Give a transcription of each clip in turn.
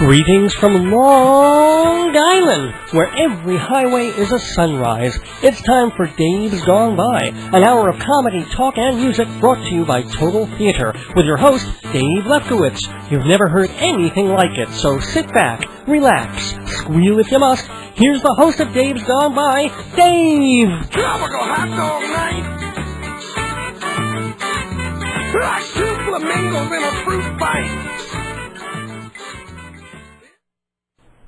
Greetings from Long Island, where every highway is a sunrise. It's time for Dave's Gone By, an hour of comedy, talk, and music brought to you by Total Theater, with your host, Dave Lefkowitz. You've never heard anything like it, so sit back, relax, squeal if you must. Here's the host of Dave's Gone By, Dave! Tropical hot dog night! Like two flamingos in a fruit fight!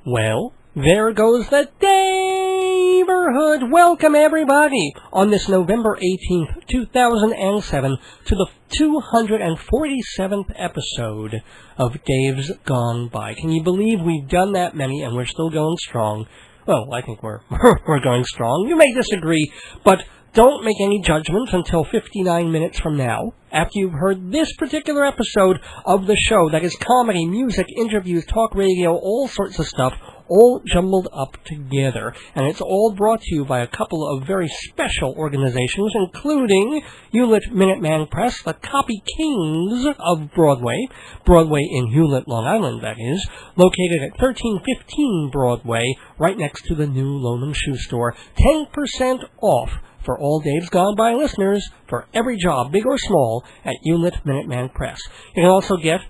Well, there goes the neighborhood. Welcome, everybody, on this November 18th, 2007, to the 247th episode of Dave's Gone By. Can you believe we've done that many and we're still going strong? Well, I think we're going strong. You may disagree, but don't make any judgments until 59 minutes from now, after you've heard this particular episode of the show that is comedy, music, interviews, talk radio, all sorts of stuff, all jumbled up together. And it's all brought to you by a couple of very special organizations, including Hewlett Minuteman Press, the Copy Kings of Broadway in Hewlett, Long Island, that is, located at 1315 Broadway, right next to the new Loman Shoe Store. 10% off for all Dave's Gone By listeners for every job, big or small, at Hewlett Minuteman Press. You can also get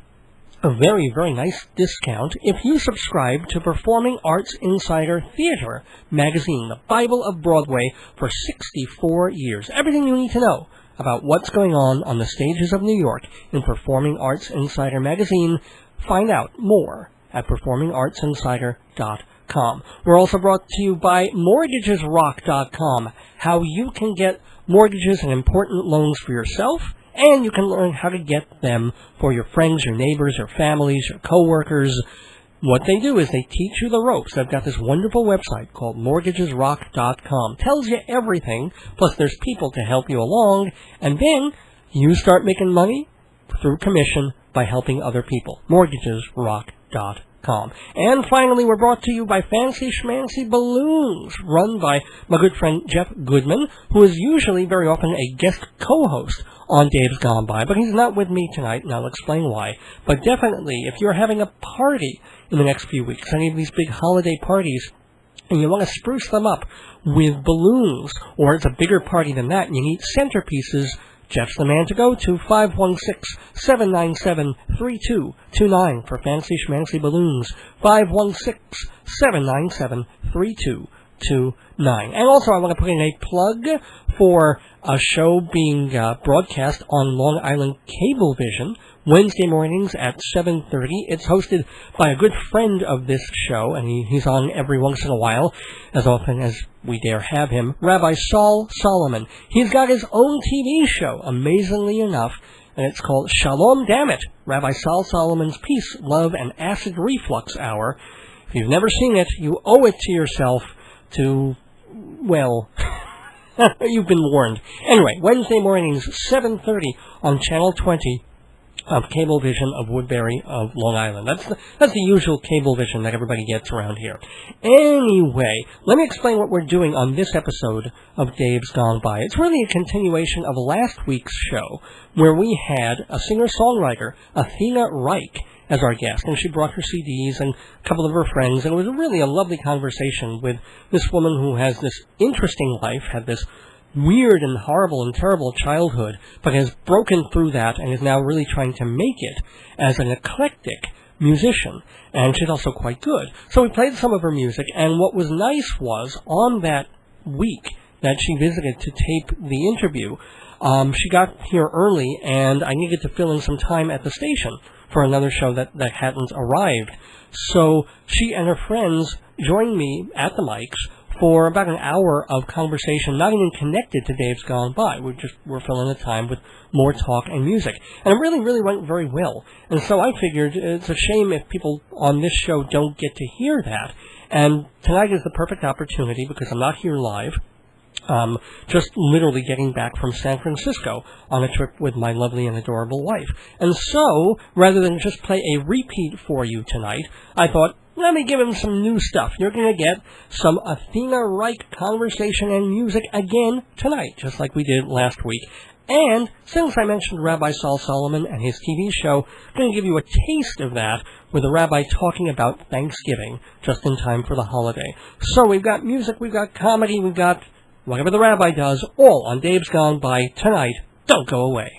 a very, very nice discount if you subscribe to Performing Arts Insider Theater magazine, the Bible of Broadway, for 64 years. Everything you need to know about what's going on the stages of New York in Performing Arts Insider magazine. Find out more at performingartsinsider.com. We're also brought to you by mortgagesrock.com, how you can get mortgages and important loans for yourself, and you can learn how to get them for your friends, your neighbors, your families, your coworkers. What they do is they teach you the ropes. They've got this wonderful website called mortgagesrock.com. Tells you everything, plus there's people to help you along, and then you start making money through commission by helping other people. mortgagesrock.com. And finally, we're brought to you by Fancy Schmancy Balloons, run by my good friend Jeff Goodman, who is usually very often a guest co-host on Dave's Gone By, but he's not with me tonight, and I'll explain why. But definitely, if you're having a party in the next few weeks, any of these big holiday parties, and you want to spruce them up with balloons, or it's a bigger party than that, and you need centerpieces, Jeff's the man to go to. 516-797-3229 for Fancy Schmancy Balloons. 516-797-3229. And also, I want to put in a plug for a show being broadcast on Long Island Cablevision Wednesday mornings at 7:30. It's hosted by a good friend of this show, and he's on every once in a while, as often as we dare have him, Rabbi Sol Solomon. He's got his own TV show, amazingly enough, and it's called Shalom Dammit, Rabbi Sol Solomon's Peace, Love, and Acid Reflux Hour. If you've never seen it, you owe it to yourself to, well, you've been warned. Anyway, Wednesday mornings, 7:30 on Channel 20 of Cablevision of Woodbury of Long Island. That's the usual Cablevision that everybody gets around here. Anyway, let me explain what we're doing on this episode of Dave's Gone By. It's really a continuation of last week's show, where we had a singer-songwriter, Athena Reich, as our guest, and she brought her CDs and a couple of her friends, and it was really a lovely conversation with this woman who has this interesting life, had this weird and horrible and terrible childhood, but has broken through that and is now really trying to make it as an eclectic musician. And she's also quite good. So we played some of her music, and what was nice was, on that week that she visited to tape the interview, she got here early, and I needed to fill in some time at the station for another show that hadn't arrived. So she and her friends joined me at the mics for about an hour of conversation, not even connected to Dave's Gone By. We're filling the time with more talk and music. And it really, really went very well. And so I figured it's a shame if people on this show don't get to hear that. And tonight is the perfect opportunity, because I'm not here live. Just literally getting back from San Francisco on a trip with my lovely and adorable wife. And so, rather than just play a repeat for you tonight, I thought, let me give him some new stuff. You're going to get some Athena Reich conversation and music again tonight, just like we did last week. And since I mentioned Rabbi Sol Solomon and his TV show, I'm going to give you a taste of that with a rabbi talking about Thanksgiving just in time for the holiday. So we've got music, we've got comedy, we've got whatever the rabbi does, all on Dave's Gone By tonight. Don't go away.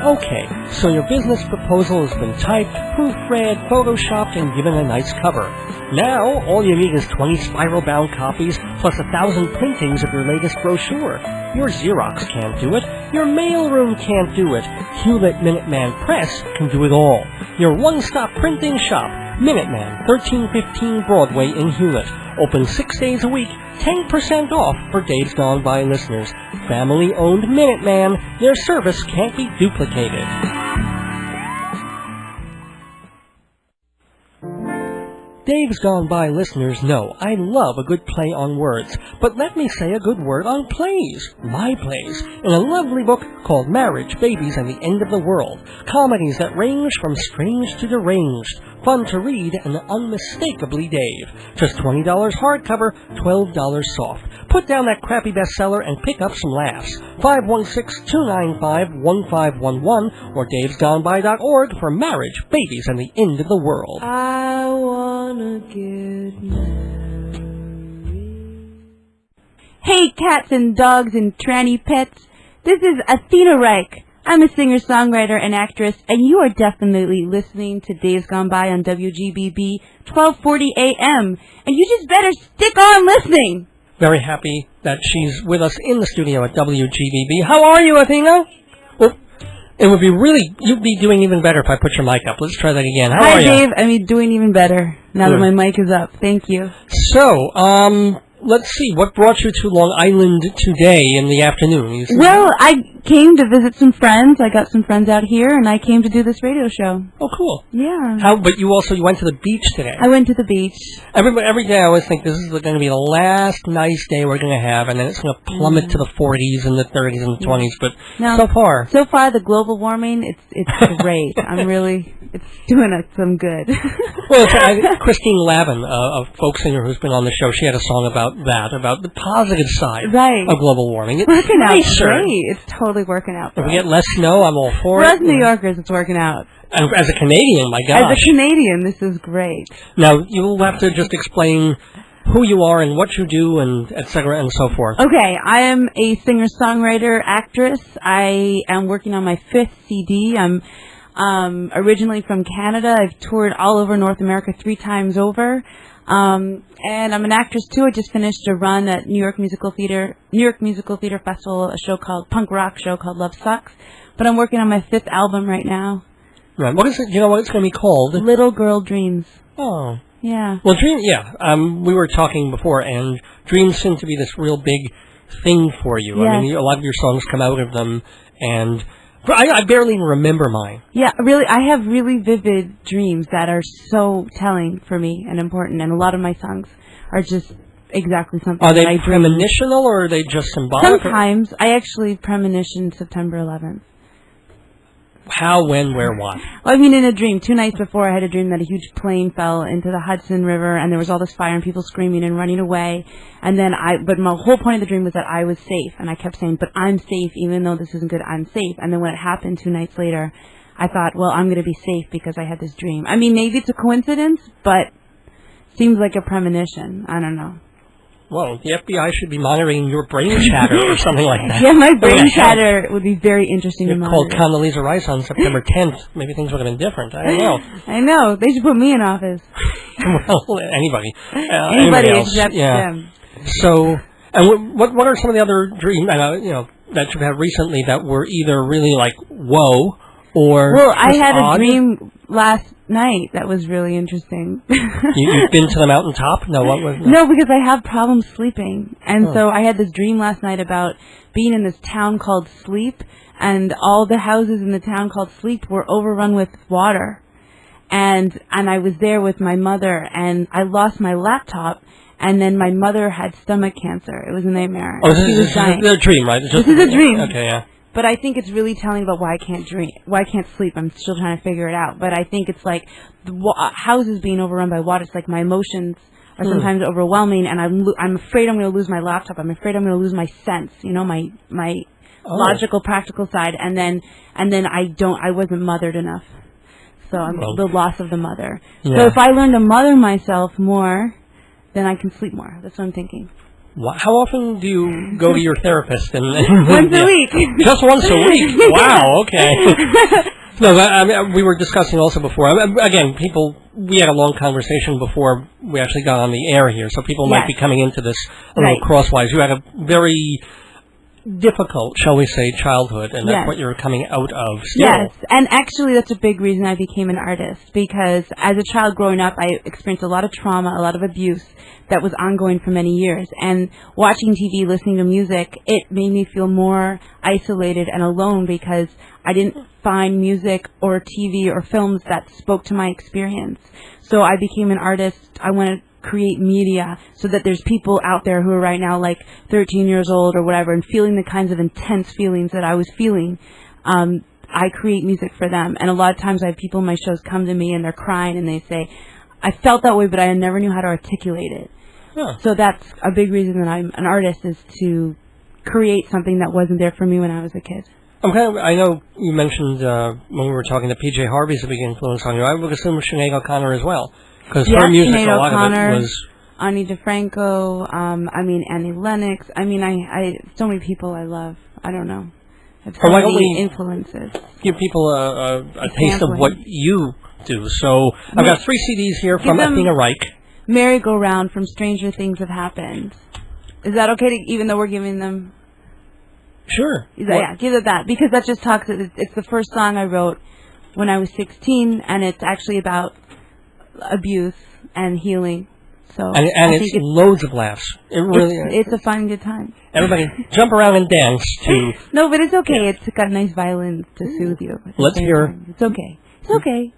Okay, so your business proposal has been typed, proofread, photoshopped, and given a nice cover. Now, all you need is 20 spiral-bound copies, plus 1,000 printings of your latest brochure. Your Xerox can't do it. Your mailroom can't do it. Hewlett Minuteman Press can do it all. Your one-stop printing shop, Minuteman, 1315 Broadway in Hewlett. Open 6 days a week, 10% off for Dave's Gone By listeners. Family-owned Minuteman, their service can't be duplicated. Dave's Gone By listeners know I love a good play on words, but let me say a good word on plays, my plays, in a lovely book called Marriage, Babies, and the End of the World. Comedies that range from strange to deranged, fun to read, and unmistakably Dave. Just $20 hardcover, $12 soft. Put down that crappy bestseller and pick up some laughs. 516-295-1511 or davesgoneby.org for Marriage, Babies, and the End of the World. I wanna get married. Hey, cats and dogs and tranny pets. This is Athena Reich. I'm a singer-songwriter and actress, and you are definitely listening to Days Gone By on WGBB 1240 AM. And you just better stick on listening. Very happy that she's with us in the studio at WGBB. How are you, Athena? Well, it would be you'd be doing even better if I put your mic up. Let's try that again. How are you? Hi, Dave. I'm doing even better now that my mic is up. Thank you. So, let's see. What brought you to Long Island today in the afternoon? Well, I came to visit some friends. I got some friends out here, and I came to do this radio show. Oh, cool. Yeah. But you went to the beach today. I went to the beach. Every day I always think this is going to be the last nice day we're going to have, and then it's going to plummet to the 40s and the 30s and the 20s, but so far, the global warming, it's great. It's doing us some good. Well, Christine Lavin, a folk singer who's been on the show, she had a song about the positive side of global warming. It's working out nicer. great. It's totally working out. If we get less snow, I'm all for it. For us New Yorkers, it's working out. And as a Canadian, my gosh. As a Canadian, this is great. Now, you'll have to just explain who you are and what you do and et cetera and so forth. Okay, I am a singer-songwriter actress. I am working on my 5th CD. I'm originally from Canada. I've toured all over North America 3 times over. And I'm an actress too. I just finished a run at New York Musical Theater Festival, punk rock show called Love Sucks. But I'm working on my 5th album right now. Right. What is it? You know what it's going to be called? Little Girl Dreams. Oh. Yeah. Well, we were talking before, and dreams seem to be this real big thing for you. Yes. I mean, a lot of your songs come out of them, and I barely even remember mine. Yeah, really, I have really vivid dreams that are so telling for me and important, and a lot of my songs are just exactly something that I dream. Are they premonitional, or are they just symbolic? Sometimes. I actually premonitioned September 11th. How, when, where, what? Well, I mean, in a dream. 2 nights before, I had a dream that a huge plane fell into the Hudson River, and there was all this fire and people screaming and running away. And then but my whole point of the dream was that I was safe, and I kept saying, but I'm safe, even though this isn't good, I'm safe. And then when it happened 2 nights later, I thought, well, I'm going to be safe because I had this dream. I mean, maybe it's a coincidence, but seems like a premonition. I don't know. Well, the FBI should be monitoring your brain chatter or something like that. Yeah, my brain chatter would be very interesting to monitor. Called Condoleezza Rice on September 10th. Maybe things would have been different. I don't know. I know. They should put me in office. Well, anybody. Anybody else. Except them. So, and what are some of the other dreams that you've had recently that were either really like, whoa, or well, I had odd? A dream last night that was really interesting. You've been to the mountaintop? No, what was that? No, because I have problems sleeping. And so I had this dream last night about being in this town called Sleep, and all the houses in the town called Sleep were overrun with water. And I was there with my mother, and I lost my laptop, and then my mother had stomach cancer. It was a nightmare. Oh, this is a dream, right? This is a dream. Okay, yeah. But I think it's really telling about why I can't sleep. I'm still trying to figure it out. But I think it's like the houses being overrun by water. It's like my emotions are sometimes overwhelming, and I'm afraid I'm going to lose my laptop. I'm afraid I'm going to lose my sense, my logical, practical side, and then I wasn't mothered enough. So I'm the loss of the mother. Yeah. So if I learn to mother myself more, then I can sleep more. That's what I'm thinking. How often do you go to your therapist? Once a week. Just once a week? Wow, okay. No, I mean, we were discussing also before. Again, we had a long conversation before we actually got on the air here, so people might be coming into this a little crosswise. You had a very difficult, shall we say, childhood, and that's what you're coming out of still. Yes, and actually that's a big reason I became an artist, because as a child growing up, I experienced a lot of trauma, a lot of abuse that was ongoing for many years, and watching TV, listening to music, it made me feel more isolated and alone because I didn't find music or TV or films that spoke to my experience. So I became an artist. I wanted create media so that there's people out there who are right now like 13 years old or whatever and feeling the kinds of intense feelings that I was feeling. I create music for them, and a lot of times I have people in my shows come to me and they're crying and they say, I felt that way but I never knew how to articulate it. Yeah. So that's a big reason that I'm an artist, is to create something that wasn't there for me when I was a kid. Okay, I know you mentioned when we were talking that P.J. Harvey's a big influence on you. I would assume Sinead O'Connor as well. Because her music, Sinead a lot O'Connor, of it was... Ani DeFranco, Annie Lennox. I so many people I love. I don't know. I've so many influences. Give people a taste of what you do. So I've got 3 CDs here from Athena Reich. Merry-Go-Round from Stranger Things Have Happened. Is that okay, even though we're giving them... Sure. Give it that. Because that just talks... It's the first song I wrote when I was 16, and it's actually about abuse and healing. So and it's loads of laughs. It really it's a fun, good time. Everybody jump around and dance to... No, but it's okay. Yeah. It's got nice violins to soothe you. Let's hear... Time. It's okay. It's okay.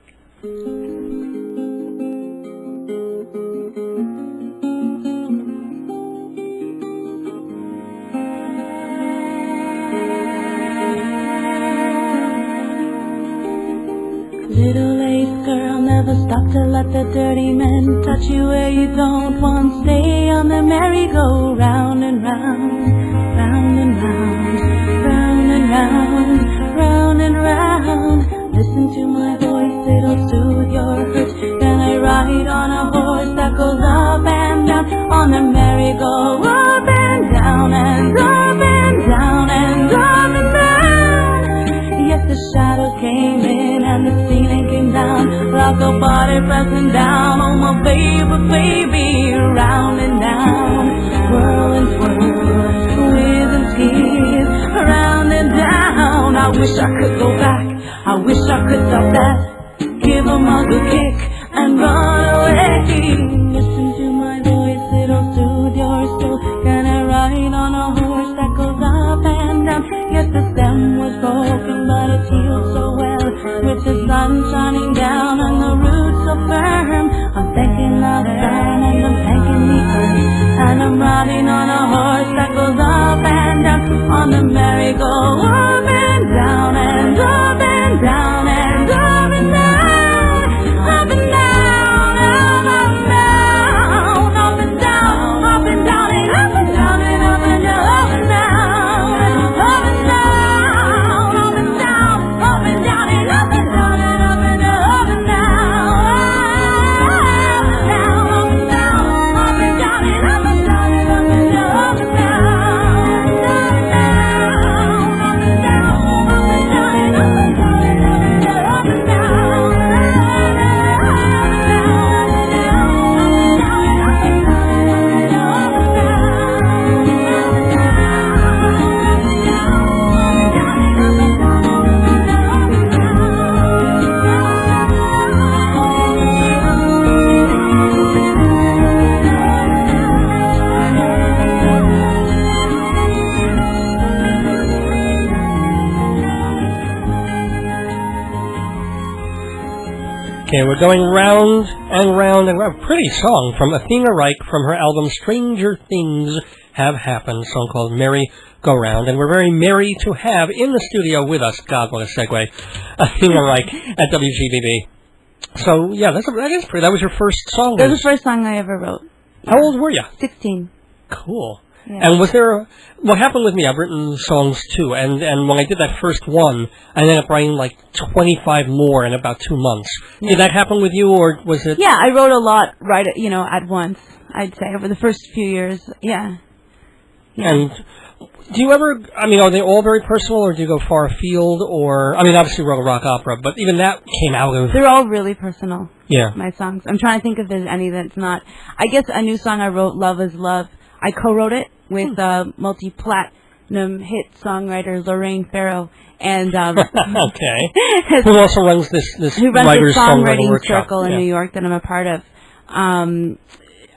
Little lace girl, never stop to let the dirty men touch you where you don't want. Stay on the merry-go-round and round, round and round, round and round, round and round. Listen to my voice, it'll soothe your hurt. Then I ride on a horse that goes up and down on the merry-go, up and down and up and down and up and down. Yes, the shadows came in and the ceiling came down. Rock the body pressing down on my baby, round and down. Whirl and twirl, whiz and skis, round and down. I wish I could go back, I wish I could stop that. Give a mother kick and run away. Listen to my voice, it'll soothe your soul. Can I ride on a horse that goes up and down? Yes, the stem was broken, but it's healed so well. With the sun shining down and the roots so firm, I'm thanking the sun and I'm thanking the earth. And I'm riding on a horse that goes up and down on the merry-go, up and down and up and down and up and down, up and down, up and down, up and down, up and down and up and down and up and down, up and down, up and down, up and down, up and down and up and down and up and down, up and down, up and down, up and down and up and down and up and down, up and down, up and down, up and down and up and down and up and down, up and Okay, we're going round and round and round. Pretty song from Athena Reich from her album Stranger Things Have Happened, a song called Merry-Go-Round. And we're very merry to have in the studio with us, God, what a segue, Athena Reich at WGBB. So, yeah, that is pretty. That was your first song. That was the first song I ever wrote. How old were you? 16. Cool. Yeah. And was there, what happened with me, I've written songs too, and when I did that first one, I ended up writing like 25 more in about 2 months. Yeah. Did that happen with you, or was it? Yeah, I wrote a lot at once, I'd say, over the first few years, yeah. And do you ever, are they all very personal, or do you go far afield, or, obviously you wrote a rock opera, but even that came out of... They're all really personal, yeah. my songs. I'm trying to think if there's any that's not. I guess a new song I wrote, Love is Love, I co-wrote it with multi-platinum hit songwriter Lorraine Farrow, and okay, who also runs this who runs writers the songwriting circle in yeah. New York that I'm a part of. I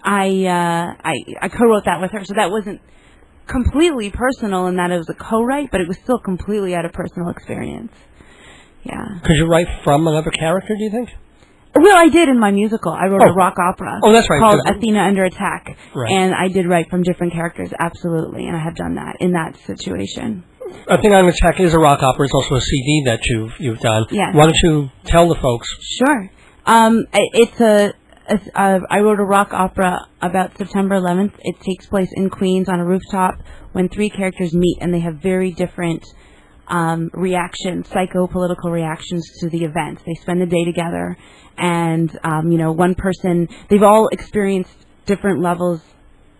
co-wrote that with her, so that wasn't completely personal in that it was a co-write, but it was still completely out of personal experience. Yeah. Could you write from another character, do you think? Well, I did in my musical. I wrote a rock opera that's right, called Athena Under Attack. Right. And I did write from different characters, absolutely, and I have done that in that situation. Athena Under Attack is a rock opera. It's also a CD that you've done. Yes. Why don't you tell the folks? Sure. I wrote a rock opera about September 11th. It takes place in Queens on a rooftop when three characters meet, and they have very different reactions, psycho-political reactions to the event. They spend the day together, and, one person, they've all experienced different levels,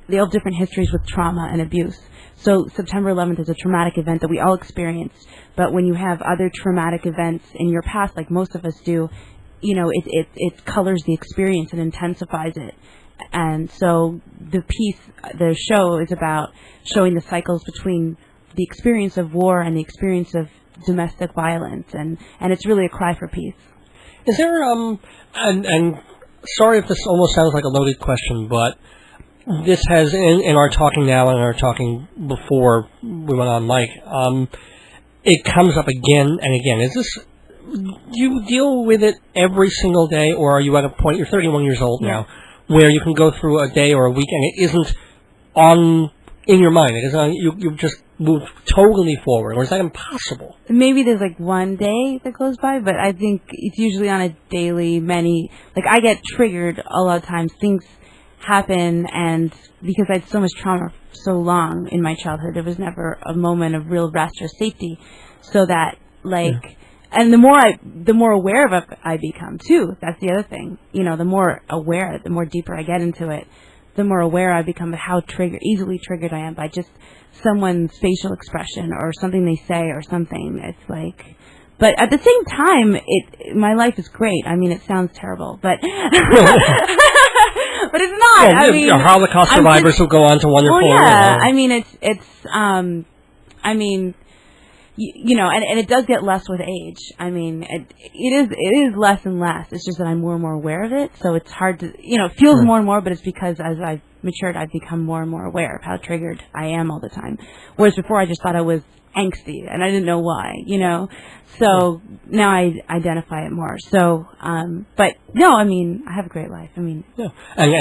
they all have different histories with trauma and abuse. So September 11th is a traumatic event that we all experienced, but when you have other traumatic events in your past, like most of us do, it colors the experience and intensifies it. And so the show is about showing the cycles between the experience of war and the experience of domestic violence, and it's really a cry for peace. Is there, and sorry if this almost sounds like a loaded question, but this has, in our talking now and our talking before we went on mic, it comes up again and again. Do you deal with it every single day, or are you at a point, you're 31 years old now, where you can go through a day or a week and it isn't in your mind? It isn't, you've just moved totally forward, or is that impossible? Maybe there's like one day that goes by, but I think it's usually on a daily, I get triggered a lot of times. Things happen, and because I had so much trauma for so long in my childhood, there was never a moment of real rest or safety, so that, and the more aware of it I become, too. That's the other thing. The more aware, the more deeper I get into it, the more aware I become of how easily triggered I am by just someone's facial expression or something they say or something. It's like, but at the same time, my life is great. It sounds terrible, but but it's not. Yeah, Holocaust survivors who go on to wonderful. Well, yeah. And it does get less with age. It is less and less. It's just that I'm more and more aware of it. So it's hard to, it feels more and more, but it's because as I've matured, I've become more and more aware of how triggered I am all the time. Whereas before I just thought I was angsty and I didn't know why, So now I identify it more. So, but no, I have a great life. Yeah. And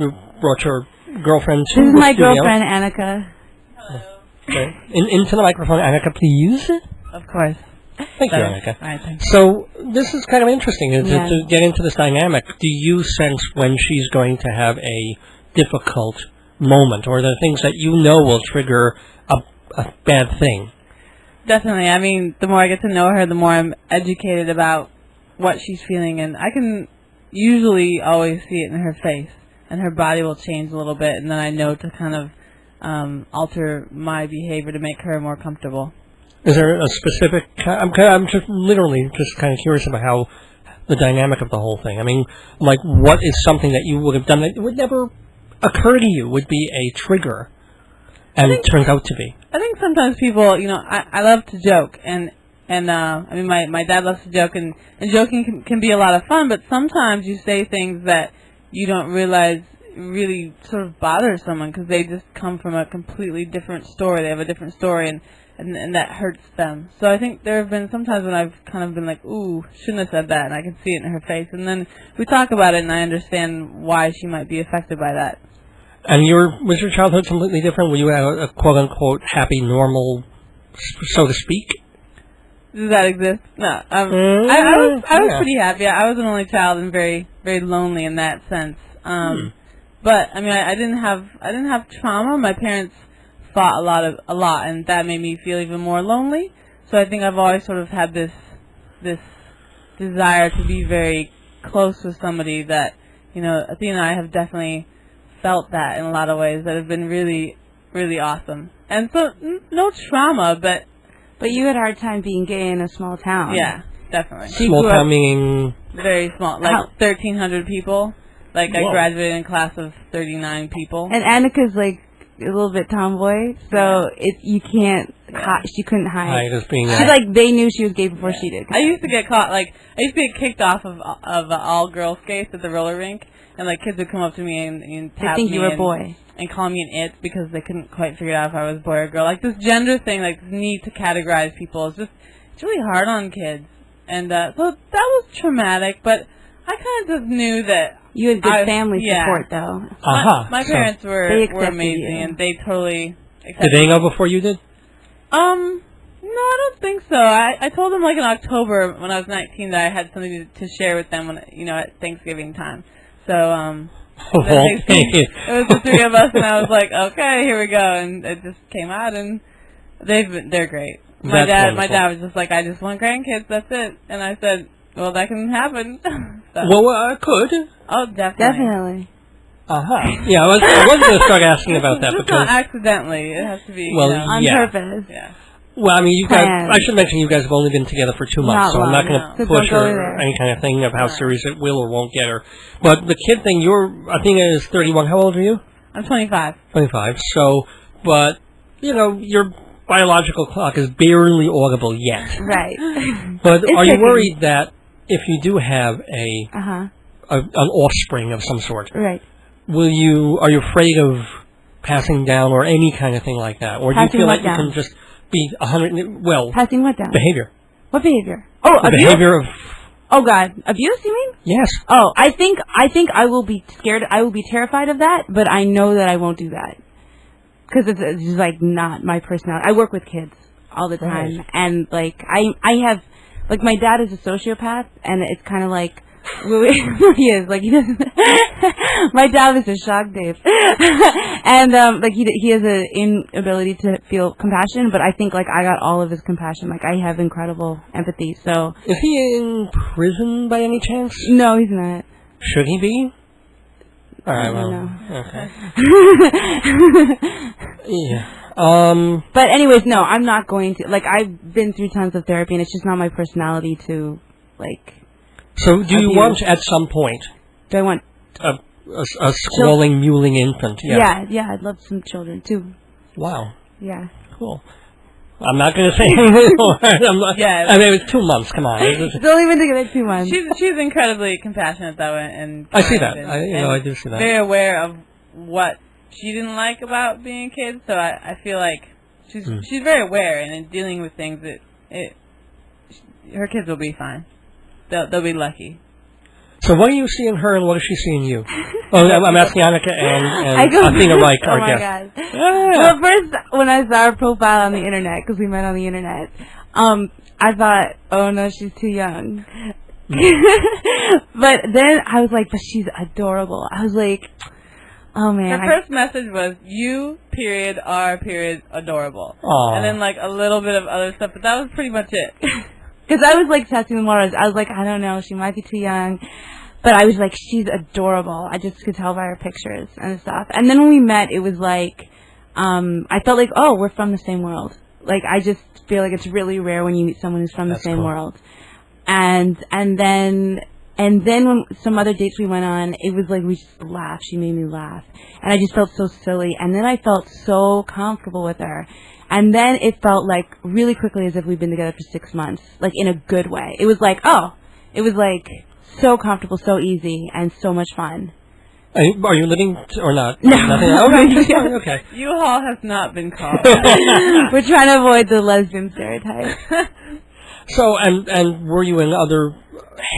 you brought your girlfriend to This is the my studio. girlfriend, Annika. Okay. Into the microphone, Annika, please. Of course. Thank you, Annika. All right, thanks. So this is kind of interesting to get into this dynamic. Do you sense when she's going to have a difficult moment, or the things that will trigger a bad thing? Definitely. The more I get to know her, the more I'm educated about what she's feeling, and I can usually always see it in her face, and her body will change a little bit, and then I know to kind of alter my behavior to make her more comfortable. Is there a specific... I'm just literally just kind of curious about how the dynamic of the whole thing. What is something that you would have done that would never occur to you would be a trigger, and it turns out to be? I think sometimes people, I love to joke, and my dad loves to joke, and joking can be a lot of fun, but sometimes you say things that you don't realize really sort of bother someone because they just come from a completely different story. They have a different story, and that hurts them. So I think there have been some times when I've kind of been like, ooh, shouldn't have said that, and I can see it in her face. And then we talk about it, and I understand why she might be affected by that. And was your childhood completely different? Were you a quote-unquote happy, normal, so to speak? Does that exist? No. I was pretty happy. I was an only child and very, very lonely in that sense. But I mean, I didn't have trauma. My parents fought a lot, and that made me feel even more lonely. So I think I've always sort of had this desire to be very close with somebody that, you know, Athena and I have definitely felt that in a lot of ways that have been really, really awesome. And so, no trauma, but you had a hard time being gay in a small town. Yeah, definitely. Small town meaning? Very small, like 1,300 people. Like, Whoa. I graduated in a class of 39 people. And Annika's like a little bit tomboy, so you can't. She couldn't hide. As being She they knew she was gay before she did. I used to get caught, I used to get kicked off of all girl skates at the roller rink, and kids would come up to me and tap think me you were a boy and call me an it because they couldn't quite figure out if I was a boy or a girl. Like this gender thing, this need to categorize people is it's really hard on kids, and so that was traumatic. But I kind of just knew that you had good family support, though. My parents were amazing, and they totally accepted. Did they know before you did? No, I don't think so. I told them in October when I was 19 that I had something to share with them at Thanksgiving time. So it was the three of us, and I was like, okay, here we go, and it just came out, and they're great. My dad was just like, I just want grandkids, that's it, and I said, well, that can happen. So. Well, could. Oh, definitely. Yeah, I was going to start asking about that just because not accidentally. It has to be on purpose. Yeah. Well, I mean, you guys. I should mention you guys have only been together for 2 months, so I'm not going to push or any kind of thing of how serious it will or won't get her. But the kid thing, Athena is 31. How old are you? I'm 25. 25. So, but your biological clock is barely audible yet. Right. But are you worried that if you do have an offspring of some sort, right? Are you afraid of passing down or any kind of thing like that, or do you feel like you can just be 100? Well, passing what down? Behavior. What behavior? Oh, the abuse? behavior of. Oh God, abuse? You mean? Yes. Oh, I think I will be scared. I will be terrified of that, but I know that I won't do that because it's just not my personality. I work with kids all the time, and I have my dad is a sociopath, and it's kind of like. He is he doesn't. My dad is a shock Dave, and he has an inability to feel compassion. But I think I got all of his compassion. I have incredible empathy. So is he in prison by any chance? No, he's not. Should he be? All right. Well, okay. Yeah. But anyways, no, I'm not going to. I've been through tons of therapy, and it's just not my personality to So do you want, at some point... Do I want... A squalling, mewling infant? Yeah, I'd love some children, too. Wow. Yeah. Cool. I'm not going to say anything more. I mean, it was 2 months, come on. Don't even think of it 2 months. She's incredibly compassionate that way. And I see that. I do see that. Very aware of what she didn't like about being a kid, so I feel like she's very aware, and in dealing with things, her kids will be fine. They'll be lucky. So what do you see in her, and what does she see in you? I'm asking Annika and Athena Reich, our guest. God. Yeah. Well, first, when I saw her profile on the internet, because we met on the internet, I thought, oh no, she's too young. But then I was like, but she's adorable. I was like, oh man. Her first message was, you, period, are, period, adorable. Aww. And then a little bit of other stuff, but that was pretty much it. Because I was texting Laura. I was like, I don't know, she might be too young. But I was like, she's adorable. I just could tell by her pictures and stuff. And then when we met, it was I felt like, oh, we're from the same world. I just feel like it's really rare when you meet someone who's from the same world. And then when some other dates we went on, it was we just laughed. She made me laugh. And I just felt so silly. And then I felt so comfortable with her. And then it felt really quickly as if we'd been together for 6 months, in a good way. It was it was so comfortable, so easy, and so much fun. Are you living or not? No. Okay. U-Haul has not been called. We're trying to avoid the lesbian stereotype. So, and were you in other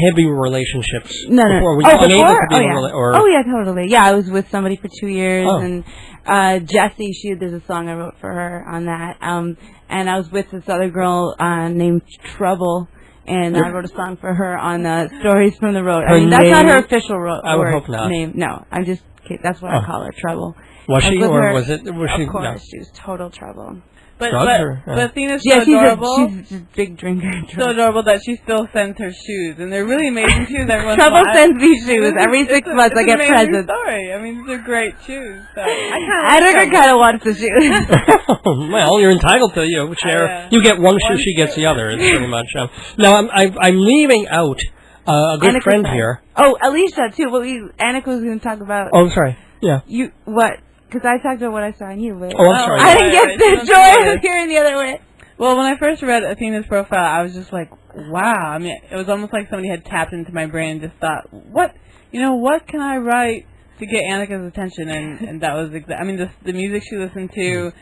heavy relationships? No. Before? Were you unable to be Oh, yeah, totally. Yeah, I was with somebody for 2 years, and Jessie, there's a song I wrote for her on that. And I was with this other girl named Trouble, and I wrote a song for her on Stories from the Road. I mean, that's not her official I would hope not. name. No, I'm just That's what I call her, trouble. Was she, or her, was it? Was she? Of course, No. she was total trouble. But Drugs but Athena's so Yeah, adorable. she's a big drinker. So adorable that she still sends her shoes, and they're really amazing shoes. Everyone Trouble sends me shoes. Every 6 months I get it's an amazing presents. story. I mean, these are great shoes. So Edgar kind of wants the shoes. Well, you're entitled to share. You get one shoe, she gets the other. It's pretty much. Now I'm leaving out a good Annika's friend side. here. Oh, Alicia too. Well, Annika was going to talk about. Oh, I'm sorry. Yeah. You what? Because I talked about what I saw in you. But Oh, I'm sorry. I didn't get the joy of hearing the other way. Well, when I first read Athena's profile, I was just like, wow. I mean, it was almost like somebody had tapped into my brain and just thought, what can I write to get Annika's attention? And that was I mean, the music she listened to,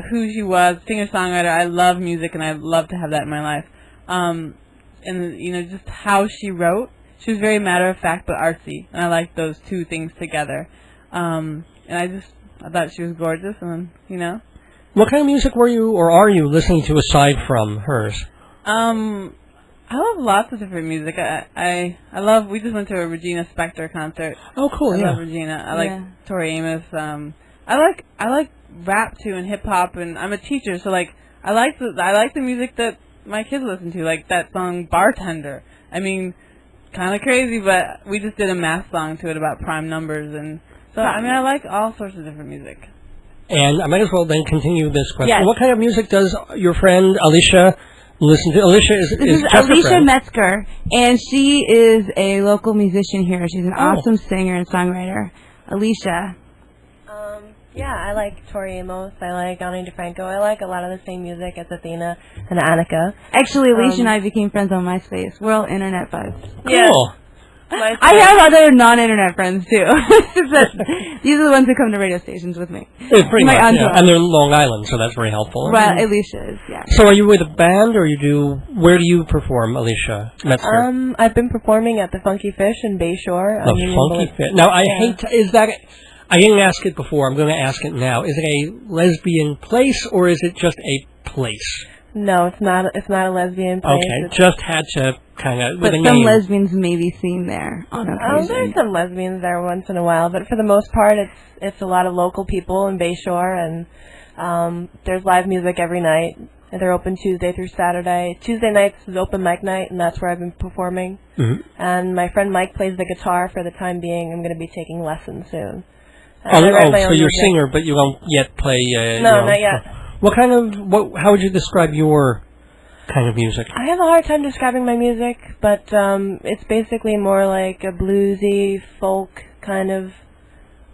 who she was, singer-songwriter. I love music, and I love to have that in my life. And, just how she wrote. She was very matter-of-fact but artsy, and I liked those two things together. And I thought she was gorgeous, and, What kind of music were you or are you listening to aside from hers? I love lots of different music. I love. We just went to a Regina Spektor concert. Oh, cool! I Yeah. love Regina. I like Tori Amos. I like rap too and hip hop, and I'm a teacher, so I like the music that my kids listen to, like that song Bartender. I mean, kind of crazy, but we just did a math song to it about prime numbers, and so I mean I like all sorts of different music. And I might as well then continue this question. Yes. What kind of music does your friend Alicia listen to? Alicia is just Alicia a friend. Metzger, and she is a local musician here. She's an awesome singer and songwriter. Alicia. Yeah, I like Tori Amos. I like Ani DeFranco. I like a lot of the same music as Athena and Annika. Actually, Alicia and I became friends on MySpace. We're all internet buds. Cool. I have other non-internet friends too. These are the ones who come to radio stations with me. Yeah, pretty My much, entourage. yeah. And they're Long Island, so that's very helpful. Well, Alicia is, yeah. So are you with a band, or where do you perform, Alicia Metzger? I've been performing at the Funky Fish in Bayshore. The Funky Fit. Now, I didn't ask it before, I'm going to ask it now. Is it a lesbian place, or is it just a place? No, it's not a lesbian place. Okay, just had to kind of, with But a some name. lesbians may be seen there on occasion. There's some lesbians there once in a while, but for the most part, it's a lot of local people in Bayshore, and there's live music every night. And they're open Tuesday through Saturday. Tuesday nights is open mic night, and that's where I've been performing. Mm-hmm. And my friend Mike plays the guitar for the time being. I'm going to be taking lessons soon. So you're a singer, but you don't yet play... No, not yet. How would you describe your kind of music? I have a hard time describing my music, but it's basically more like a bluesy, folk kind of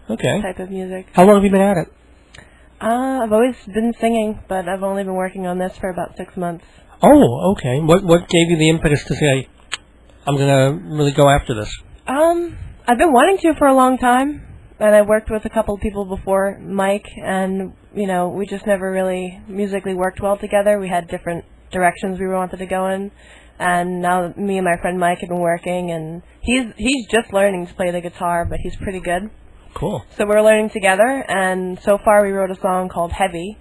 type of music. How long have you been at it? I've always been singing, but I've only been working on this for about 6 months. Oh, okay. What gave you the impetus to say, I'm going to really go after this? I've been wanting to for a long time, and I worked with a couple of people before Mike, and, we just never really musically worked well together. We had different directions we wanted to go in, and now me and my friend Mike have been working, and he's just learning to play the guitar, but he's pretty good. Cool. So we're learning together, and so far we wrote a song called Heavy,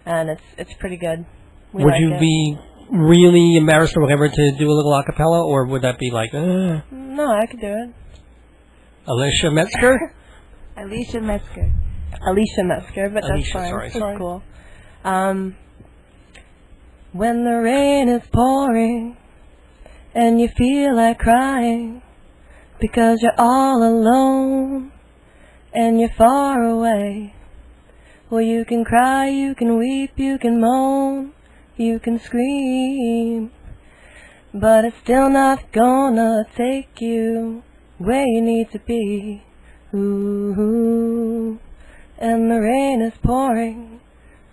and it's pretty good. Would you be really embarrassed or whatever to do a little a cappella, or would that be like, No, I could do it. Alicia Metzger? Alicia Metzger. Alicia Metzger, but Alicia, that's fine. sorry. It's cool. When the rain is pouring and you feel like crying because you're all alone and you're far away, well, you can cry, you can weep, you can moan, you can scream, but it's still not gonna take you where you need to be. Ooh, and the rain is pouring.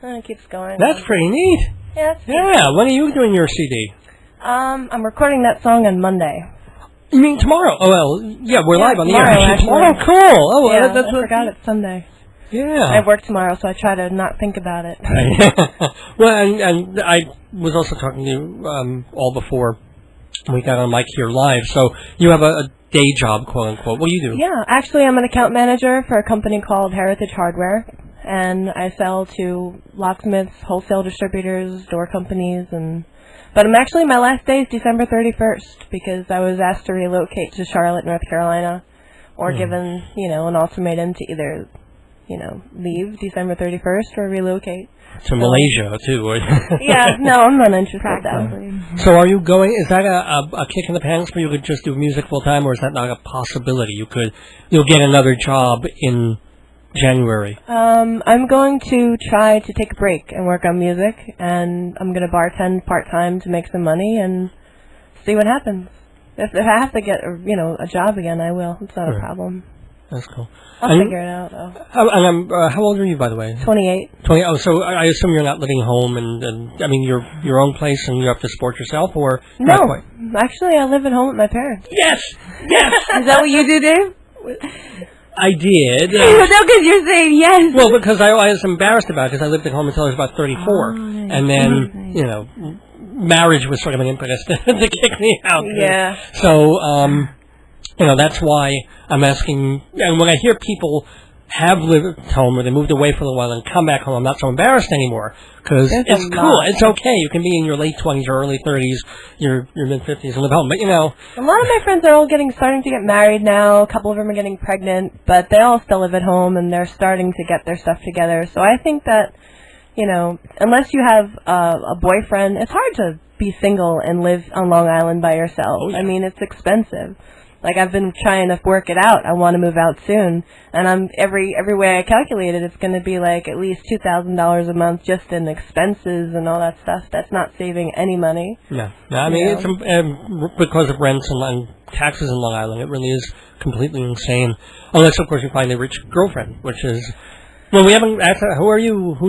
And it keeps going. That's pretty neat. Yeah, When are you doing your CD? I'm recording that song on Monday. You mean tomorrow? Oh, well, yeah, we're live on the air. Tomorrow, Tomorrow, cool. Oh, Yeah, that's I forgot it's Sunday. Yeah. I work tomorrow, so I try to not think about it. Well, and I was also talking to you all before we got on mic here live. So you have a day job, quote unquote. What do you do? Yeah, actually, I'm an account manager for a company called Heritage Hardware, and I sell to locksmiths, wholesale distributors, door companies, but I'm actually, my last day is December 31st because I was asked to relocate to Charlotte, North Carolina, or given, an ultimatum to either, leave December 31st or relocate. To Malaysia, too. Yeah, no, I'm not interested though. So are you going, is that a kick in the pants for you to just do music full time, or is that not a possibility? You'll get another job in January. I'm going to try to take a break and work on music, and I'm going to bartend part-time to make some money and see what happens. If I have to get, a job again, I will. It's not a problem. That's cool. I'll figure it out, though. How old are you, by the way? 28. 20. Oh, so I assume you're not living home, and your own place, and you have to support yourself, or no? Not quite? Actually, I live at home with my parents. Yes. Is that what you do, Dave? I did. No, because you're saying yes. Well, because I was embarrassed about it, because I lived at home until I was about 34, and then marriage was sort of an impetus to kick me out. Yeah. So. That's why I'm asking, and when I hear people have lived at home or they moved away for a while and come back home, I'm not so embarrassed anymore, because it's cool. It's okay. You can be in your late 20s or early 30s, your mid-50s and live home, but a lot of my friends are all starting to get married now. A couple of them are getting pregnant, but they all still live at home, and they're starting to get their stuff together. So I think that, unless you have a boyfriend, it's hard to be single and live on Long Island by yourself. Oh, yeah. I mean, it's expensive. Like, I've been trying to work it out. I want to move out soon. And I'm every way I calculate it, it's going to be like at least $2,000 a month just in expenses and all that stuff. That's not saving any money. No. I mean, it's because of rents and taxes in Long Island, it really is completely insane. Unless, of course, you find a rich girlfriend, which is... Well, we haven't... Who are you? Do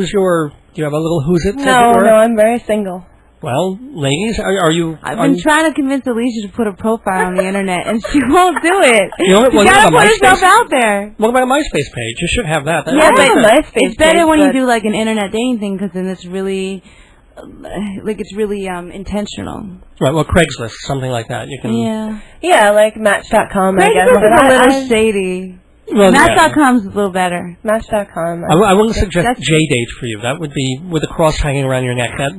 you have a little who's it? No, I'm very single. Well, ladies, are you... I've been trying to convince Alicia to put a profile on the internet, and she won't do it. You gotta put herself out there. What about a MySpace page? You should have that. Yeah, but MySpace it's better page, when you do like an internet dating thing, because then it's really... it's really intentional. Right, well, Craigslist, something like that. You can... Yeah, like Match.com, I guess. Craigslist is a little shady. Well, Match.com's a little better. Match.com. I wouldn't suggest J-Date for you. That would be with a cross hanging around your neck. That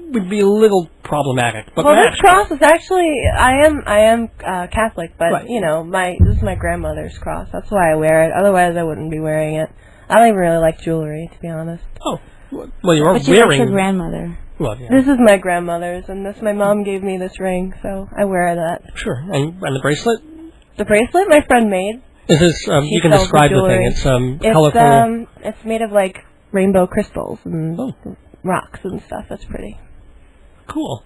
would be a little problematic. But this cross is actually, I am Catholic, but, right. This is my grandmother's cross. That's why I wear it. Otherwise, I wouldn't be wearing it. I don't even really like jewelry, to be honest. Oh, well, you are but wearing... your grandmother. Well, yeah. This is my grandmother's, and my mom gave me this ring, so I wear that. Sure. And the bracelet? The bracelet my friend made. Is this, you can describe the thing. It's colorful. It's made of, like, rainbow crystals and rocks and stuff. It's pretty. Cool.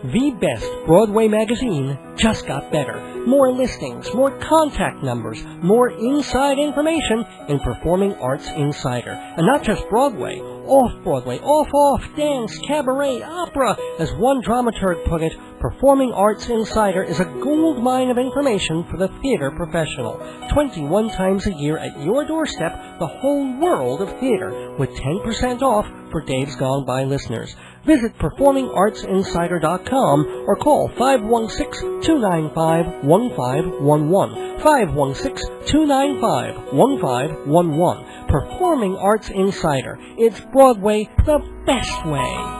The best Broadway magazine just got better. More listings, more contact numbers, more inside information in Performing Arts Insider. And not just Broadway, off-Broadway, off, dance, cabaret, opera. As one dramaturg put it, Performing Arts Insider is a gold mine of information for the theater professional. 21 times a year at your doorstep, the whole world of theater, with 10% off for Dave's Gone By listeners. Visit performingartsinsider.com or call 516-295-1511. 516-295-1511. Performing Arts Insider. It's Broadway the best way.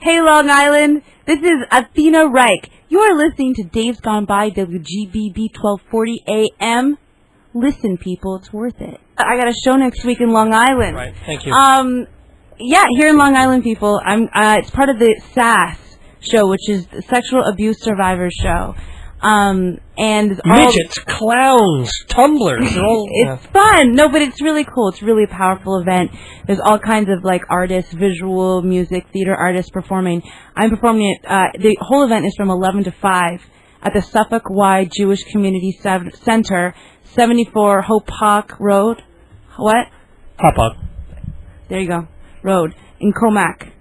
Hey, Long Island. This is Athena Reich. You are listening to Dave's Gone By, WGBB 1240 AM. Listen, people, it's worth it. I got a show next week in Long Island. Right, thank you. Yeah, here in Long Island, people. It's part of the SAS show, which is the Sexual Abuse Survivors Show. And midgets, clowns, tumblers. It's fun. No, but it's really cool. It's really a powerful event. There's all kinds of like artists, visual, music, theater artists performing. I'm performing it. The whole event is from 11 to 5 at the Suffolk Y Jewish Community Center, 74 Hopak Road. What? Hopak. There you go. Road in Comac,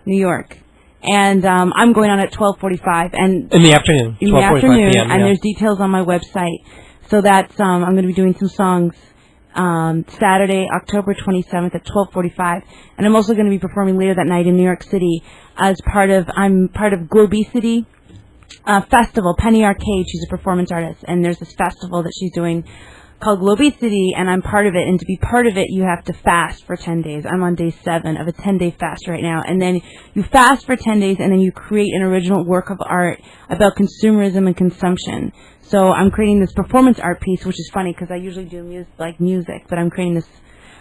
New York. And I'm going on at 12:45 and in the afternoon. In the afternoon, PM, and there's details on my website. So that's I'm going to be doing some songs Saturday, October 27th at 12:45, and I'm also going to be performing later that night in New York City as I'm part of Globicity festival. Penny Arcade, she's a performance artist, and there's this festival that she's doing called Globicity, and I'm part of it. And to be part of it, you have to fast for 10 days. I'm on day 7 of a 10-day fast right now. And then you fast for 10 days, and then you create an original work of art about consumerism and consumption. So I'm creating this performance art piece, which is funny because I usually do music, but I'm creating this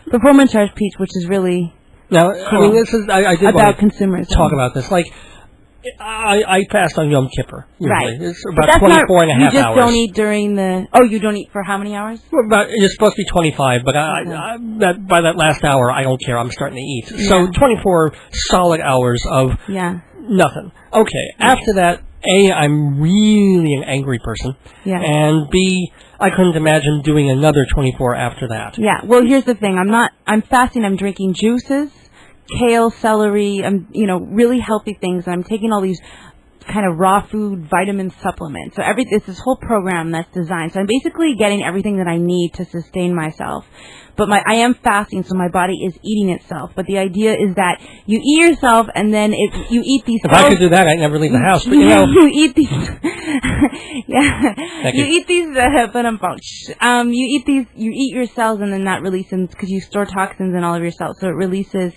performance art piece, which is really now. Cool. I mean, this is I did about want to consumerism. talk about this. Like, I fast on Yom Kippur. Usually. Right. It's about 24 and a half hours. You just don't eat during the... Oh, you don't eat for how many hours? Well, it's supposed to be 25, but by that last hour, I don't care. I'm starting to eat. Yeah. So 24 solid hours of nothing. Okay. After that, A, I'm really an angry person. Yeah. And B, I couldn't imagine doing another 24 after that. Yeah. Well, here's the thing. I'm fasting. I'm drinking juices, kale, celery, really healthy things. I'm taking all these kind of raw food vitamin supplements. So it's this whole program that's designed. So I'm basically getting everything that I need to sustain myself. But I am fasting, so my body is eating itself. But the idea is that you eat yourself, and then you eat these. If I could do that, I'd never leave the house. But you eat these. You eat these. You eat your cells, and then that releases because you store toxins in all of your cells. So it releases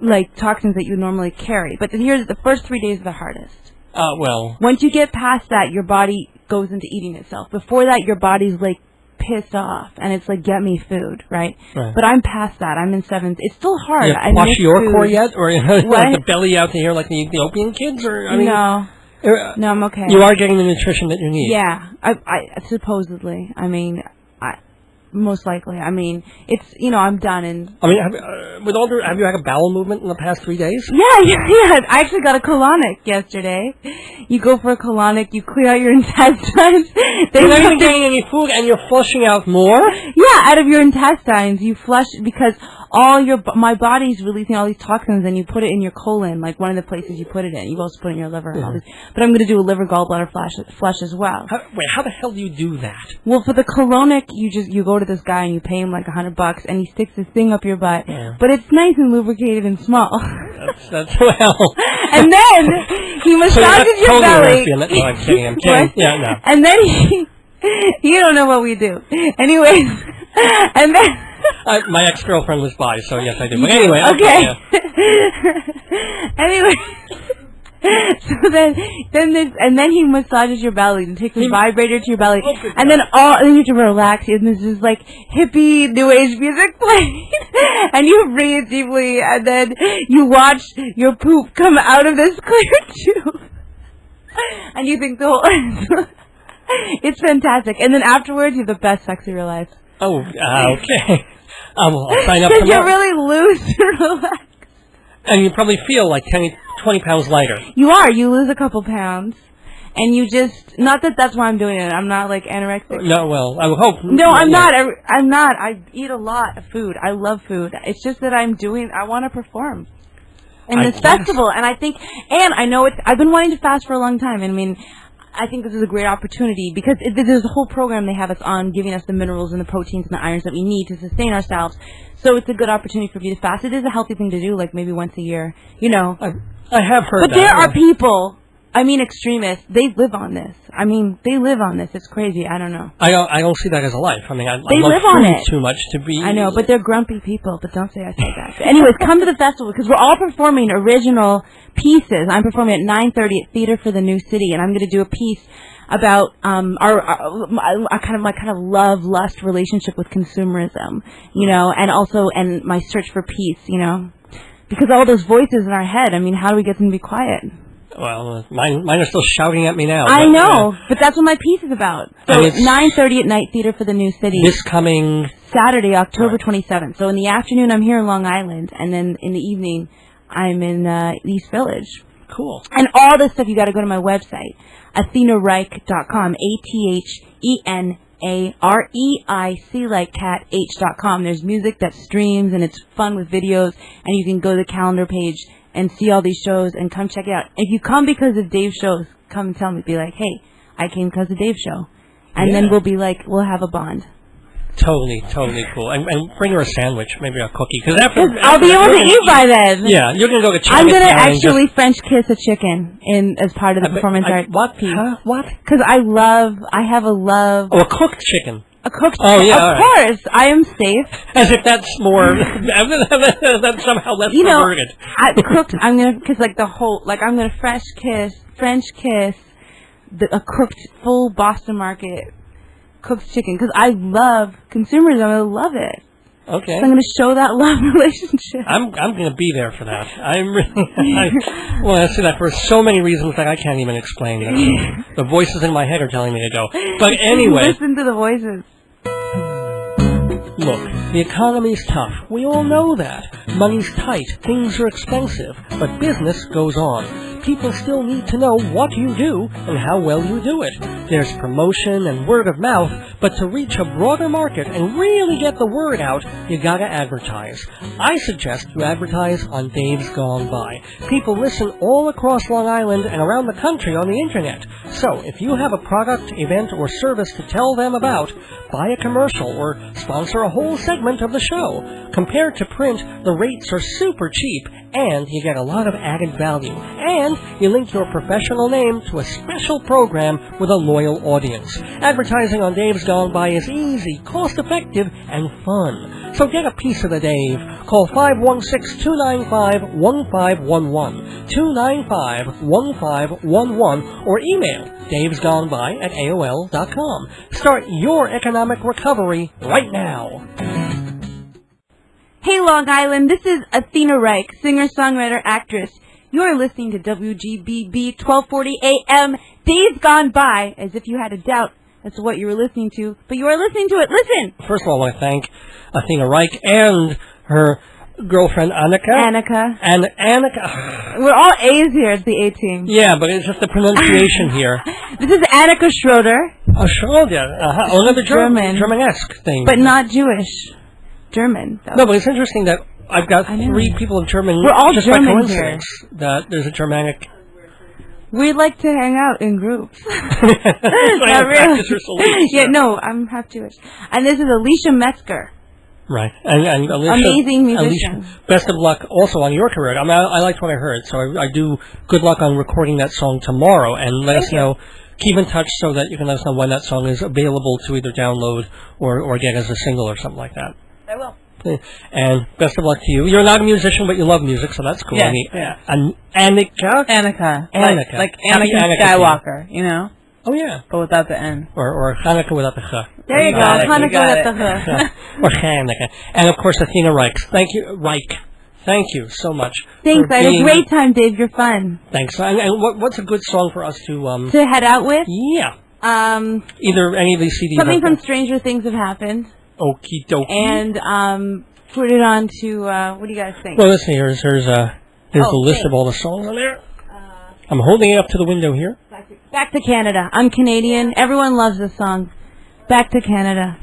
like toxins that you normally carry. But here's the first 3 days are the hardest. Well. Once you get past that, your body goes into eating itself. Before that, your body's like pissed off, and it's like, get me food, right? But I'm past that. I'm in 7th. It's still hard. You have kwashiorkor yet? Or like the belly out to here like the Ethiopian kids? Or I mean, No, I'm okay. You are getting the nutrition that you need. Yeah, I supposedly. I mean, most likely. I mean, it's, I'm done. And I mean, have you had a bowel movement in the past 3 days? Yeah. I actually got a colonic yesterday. You go for a colonic, you clear out your intestines. You're not even getting any food, and you're flushing out more? Yeah, out of your intestines. You flush because my body's releasing all these toxins, and you put it in your colon, like one of the places you put it in. You also put it in your liver. And all this. But I'm going to do a liver gallbladder flush as well. How the hell do you do that? Well, for the colonic, you go to this guy and you pay him like $100, and he sticks this thing up your butt. Yeah. But it's nice and lubricated and small. That's well. And then he massages your belly. No, I'm kidding. I'm kidding. Yeah, no. And then you don't know what we do. Anyways, and then my ex-girlfriend was by, so yes, I do. But anyway, okay. Yeah. Anyway. So then he massages your belly and takes a vibrator to your belly, and then you have to relax, and this is like hippie new age music playing, and you breathe deeply, and then you watch your poop come out of this clear tube, and you think the whole it's fantastic, and then afterwards you have the best sex of your life. Oh, okay. I'll sign up because tomorrow. you're really loose and relaxed. And you probably feel like 20 pounds lighter. You are. You lose a couple pounds. And you just... Not that that's why I'm doing it. I'm not, like, anorexic. No, well, I would hope. No, I'm not. I'm not. I eat a lot of food. I love food. It's just that I want to perform in this festival. And I think... And I know I've been wanting to fast for a long time. And I mean... I think this is a great opportunity because there's a whole program they have us on giving us the minerals and the proteins and the irons that we need to sustain ourselves. So it's a good opportunity for me to fast. It is a healthy thing to do, like maybe once a year, I have heard that. But there are people, extremists, they live on this. They live on this. It's crazy. I don't know. I don't see that as a life. I love live on it too much to be... I know, but they're grumpy people, but don't say I said that. But anyways, come to the festival because we're all performing original pieces. I'm performing at 9:30 at Theater for the New City, and I'm going to do a piece about our kind of love lust relationship with consumerism, and also my search for peace, because all those voices in our head. How do we get them to be quiet? Well, mine are still shouting at me now. I know, but that's what my piece is about. So 9:30 at Night Theater for the New City. This coming Saturday, October 27th. So in the afternoon, I'm here in Long Island, and then in the evening, I'm in East Village. Cool. And all this stuff, you got to go to my website, AthenaReich.com, AthenaReic like cat H.com. There's music that streams, and it's fun with videos, and you can go to the calendar page and see all these shows and come check it out. If you come because of Dave's shows, come and tell me. Be like, hey, I came because of Dave's show. And then we'll have a bond. Totally cool. And bring her a sandwich, maybe a cookie. Because I'll be able to eat by then. Yeah, you're going to go to China. I'm going to actually French kiss a chicken as part of the performance art what? piece. What? Because I have a love. Oh, a cooked chicken. A cooked Oh, chicken. yeah, Of all course, I am safe. As if that's more, that's somehow less You know, perverted. I'm gonna, cause like the whole, like I'm gonna French kiss, a cooked full Boston Market cooked chicken, cause I love consumerism. I love it. Okay. So I'm gonna show that love relationship. I'm going to be there for that. I want to see that for so many reasons that I can't even explain. The voices in my head are telling me to go. But anyway. Listen to the voices. Look, the economy's tough. We all know that. Money's tight. Things are expensive. But business goes on. People still need to know what you do and how well you do it. There's promotion and word of mouth, but to reach a broader market and really get the word out, you gotta advertise. I suggest you advertise on Dave's Gone By. People listen all across Long Island and around the country on the internet. So, if you have a product, event, or service to tell them about, buy a commercial or sponsor a whole segment of the show. Compared to print, the rates are super cheap, and you get a lot of added value. And you link your professional name to a special program with a loyal audience. Advertising on Dave's Gone By is easy, cost-effective, and fun. So get a piece of the Dave. Call 516-295-1511, 295-1511, or email davesgoneby@aol.com. Start your economic recovery right now. Hey Long Island, this is Athena Reich, singer-songwriter, actress. You're listening to WGBB 1240 AM, Days Gone By, as if you had a doubt as to what you were listening to, but you are listening to it. Listen! First of all, I want to thank Athena Reich and her girlfriend Annika. And Annika. We're all A's here at the A team. Yeah, but it's just the pronunciation here. This is Annika Schroeder. Oh, Schroeder. Another German. Germanesque thing. But not Jewish. German, though. No, but it's interesting that I've got 3 people of German. We're all just German by coincidence here. That there's a Germanic. We like to hang out in groups. Not really. Yeah, no, I'm half Jewish. And this is Alicia Metzger. Right. And Alicia, amazing musician. Alicia, best of luck also on your career. I mean, I liked what I heard, so I do good luck on recording that song tomorrow, and let us know. Keep in touch so that you can let us know when that song is available to either download or get as a single or something like that. I will. And best of luck to you. You're not a musician, but you love music, so that's cool. Yeah, I mean, yeah. Annika? Annika. Annika. Like Happy Anakin Annika Skywalker, you know? Oh, yeah. But without the N. Or Hanukkah without the ch. There you go. Hanukkah without the ch. Or Hanukkah. And, of course, Athena Reich. Thank you, Reich. Thank you so much. Thanks. I had a great time, Dave. You're fun. Thanks. And what's a good song for us to... To head out with? Yeah. Either any of these CDs. Something from Stranger Things Have Happened. Okie dokie. And put it on to, what do you guys think? Well, let's see. Here's the list of all the songs on there. I'm holding it up to the window here. Back to Canada. I'm Canadian. Everyone loves this song. Back to Canada.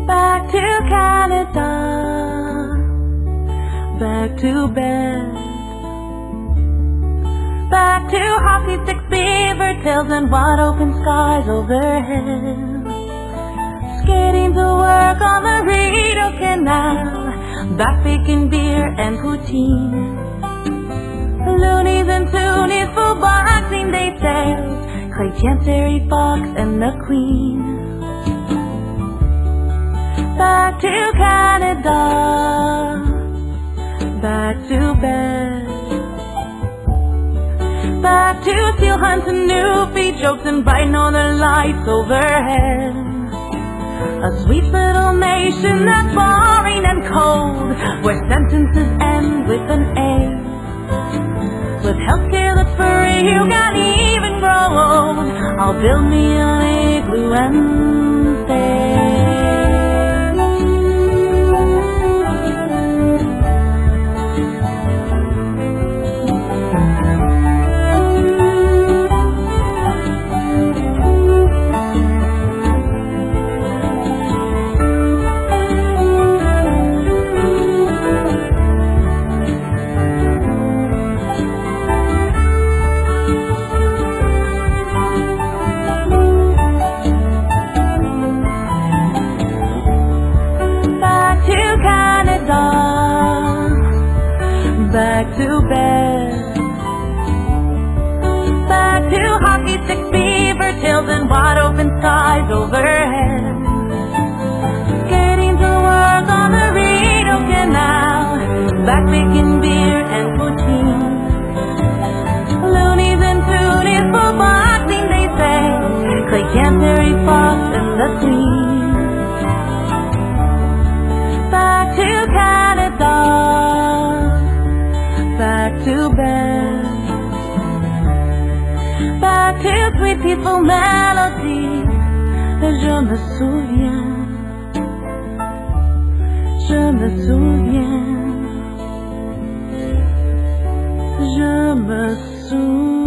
Back to Canada. Back to bed. Back to hockey sticks, beaver tails, and wide open skies overhead. Skating to work on the Rideau Canal. Back bacon, beer, and poutine. Loonies and toonies for Boxing Day sales. Clay Chancery Fox and the Queen. Back to Canada. Back to bed. Back to seal hunts and Newfie jokes and bright northern lights overhead. A sweet little nation that's boring and cold, where sentences end with an A. With healthcare that's free, you can't even grow old. I'll build me an igloo and stay. back to bed. Back to hockey stick fever chills and wide open skies overhead. Skating to work on the Rideau Canal. Back making beer and poutine. Loonies and toonies for boxing, they say. Clay Canterbury Fox and the Queen. Back to Canada. Back to bed. Back to sweet peaceful melodies. Je me souviens. Je me souviens. Je me souviens.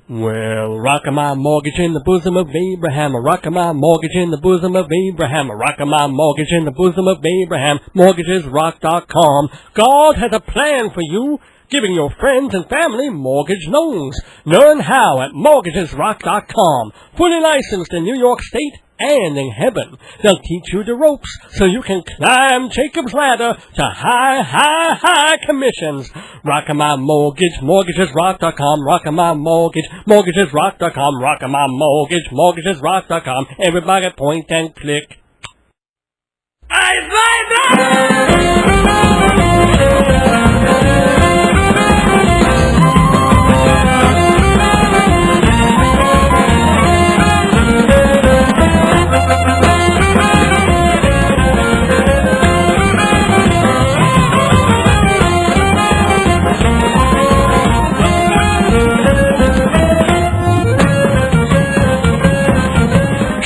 Well, rockin' my mortgage in the bosom of Abraham, rockin' my mortgage in the bosom of Abraham, rockin' my mortgage in the bosom of Abraham, mortgagesrock.com. God has a plan for you, giving your friends and family mortgage loans. Learn how at mortgagesrock.com. Fully licensed in New York State and in heaven. They'll teach you the ropes so you can climb Jacob's ladder to high, high, high commissions. Rockin' my mortgage, mortgagesrock.com. Rockin' my mortgage, mortgagesrock.com. Rockin' my mortgage, mortgagesrock.com. Everybody point and click.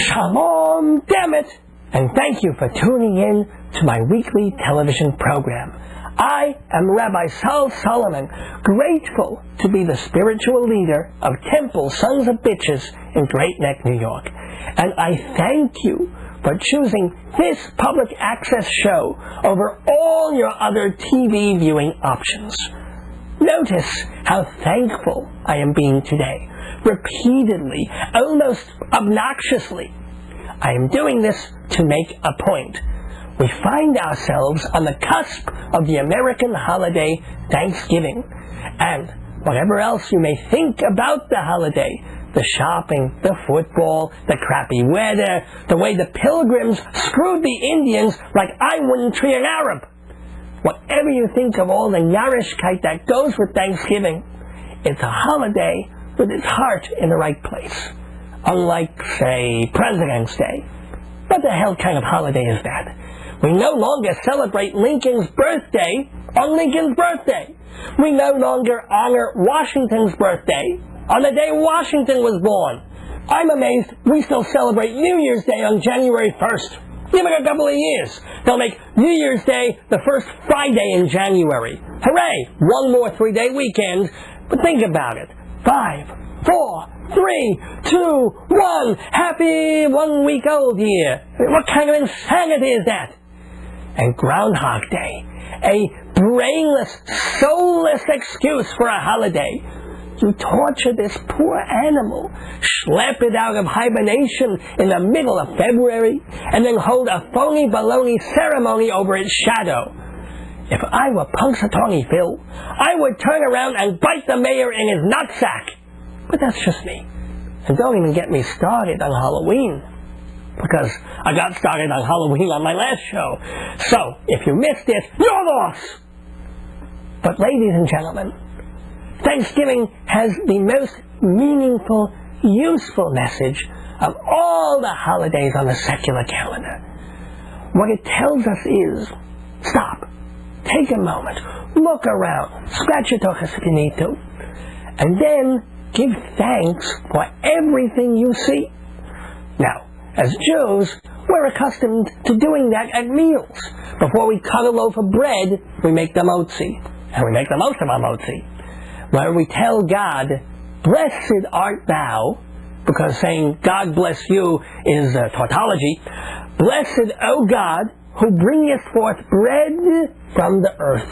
Shalom, damn it! And thank you for tuning in to my weekly television program. I am Rabbi Sol Solomon, grateful to be the spiritual leader of Temple Sons of Bitches in Great Neck, New York. And I thank you for choosing this public access show over all your other TV viewing options. Notice how thankful I am being today. Repeatedly, almost obnoxiously. I am doing this to make a point. We find ourselves on the cusp of the American holiday Thanksgiving. And whatever else you may think about the holiday, the shopping, the football, the crappy weather, the way the pilgrims screwed the Indians like I wouldn't treat an Arab. Whatever you think of all the Yarishkeit that goes with Thanksgiving, it's a holiday with its heart in the right place. Unlike, say, President's Day. What the hell kind of holiday is that? We no longer celebrate Lincoln's birthday on Lincoln's birthday. We no longer honor Washington's birthday on the day Washington was born. I'm amazed we still celebrate New Year's Day on January 1st. Give it a couple of years. They'll make New Year's Day the first Friday in January. Hooray! One more 3-day weekend. But think about it. 5, 4, 3, 2, 1. Happy 1 week old year. What kind of insanity is that? And Groundhog Day. A brainless, soulless excuse for a holiday. You torture this poor animal, schlep it out of hibernation in the middle of February, and then hold a phony baloney ceremony over its shadow. If I were Punxsutawney Phil, I would turn around and bite the mayor in his nutsack. But that's just me. And don't even get me started on Halloween, because I got started on Halloween on my last show. So, if you missed it, you're lost! But ladies and gentlemen, Thanksgiving has the most meaningful, useful message of all the holidays on the secular calendar. What it tells us is, stop, take a moment, look around, scratch your tuchus if you need to, and then give thanks for everything you see. Now, as Jews, we're accustomed to doing that at meals. Before we cut a loaf of bread, we make the motzi, and we make the most of our motzi, where we tell God, blessed art thou, because saying God bless you is tautology. Blessed, O God, who bringest forth bread from the earth.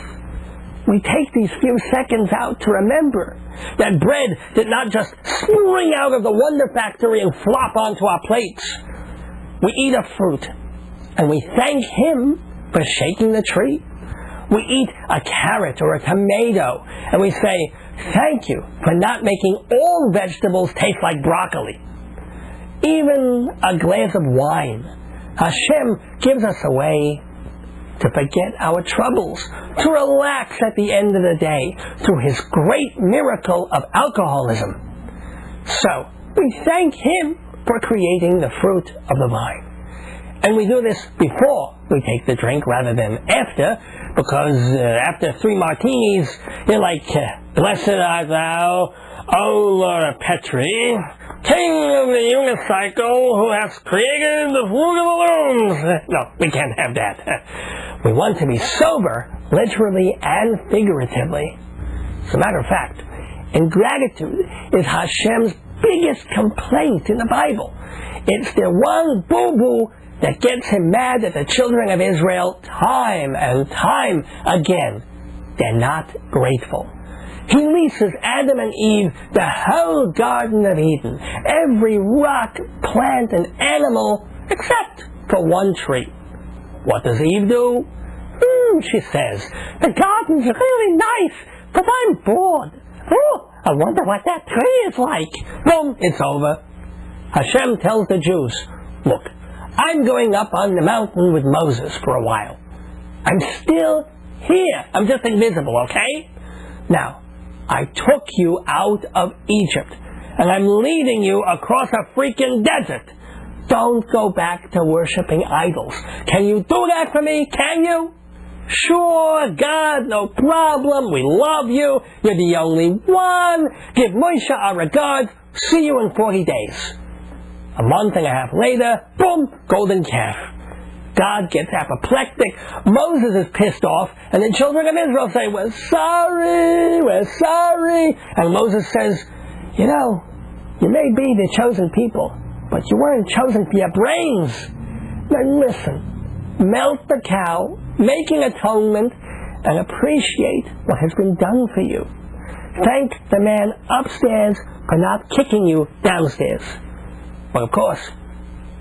we take these few seconds out to remember that bread did not just spring out of the Wonder Factory and flop onto our plates. We eat a fruit, and we thank Him for shaking the tree. We eat a carrot or a tomato, and we say, thank you for not making all vegetables taste like broccoli. Even a glass of wine, Hashem gives us a way to forget our troubles, to relax at the end of the day through His great miracle of alcoholism. So, we thank Him for creating the fruit of the vine. And we do this before we take the drink rather than after, because after 3 martinis, you're like, blessed art thou, O Lord of Petri, King of the unicycle, who hast created the fruit of the looms. No, we can't have that. We want to be sober, literally and figuratively. As a matter of fact, ingratitude is Hashem's biggest complaint in the Bible. It's the one boo-boo that gets Him mad at the children of Israel time and time again. They're not grateful. He leases Adam and Eve the whole Garden of Eden, every rock, plant, and animal, except for one tree. What does Eve do? She says, the garden's really nice, but I'm bored. Oh, I wonder what that tree is like. Boom, it's over. Hashem tells the Jews, look, I'm going up on the mountain with Moses for a while. I'm still here. I'm just invisible, okay? Now, I took you out of Egypt, and I'm leading you across a freaking desert. Don't go back to worshiping idols. Can you do that for me? Can you? Sure, God, no problem. We love you. You're the only one. Give Moshe our regards. See you in 40 days. A month and a half later, boom, golden calf. God gets apoplectic. Moses is pissed off, and the children of Israel say, we're sorry. And Moses says, you know, you may be the chosen people, but you weren't chosen for your brains. Now listen, melt the cow, make an atonement, and appreciate what has been done for you. Thank the man upstairs for not kicking you downstairs. But of course,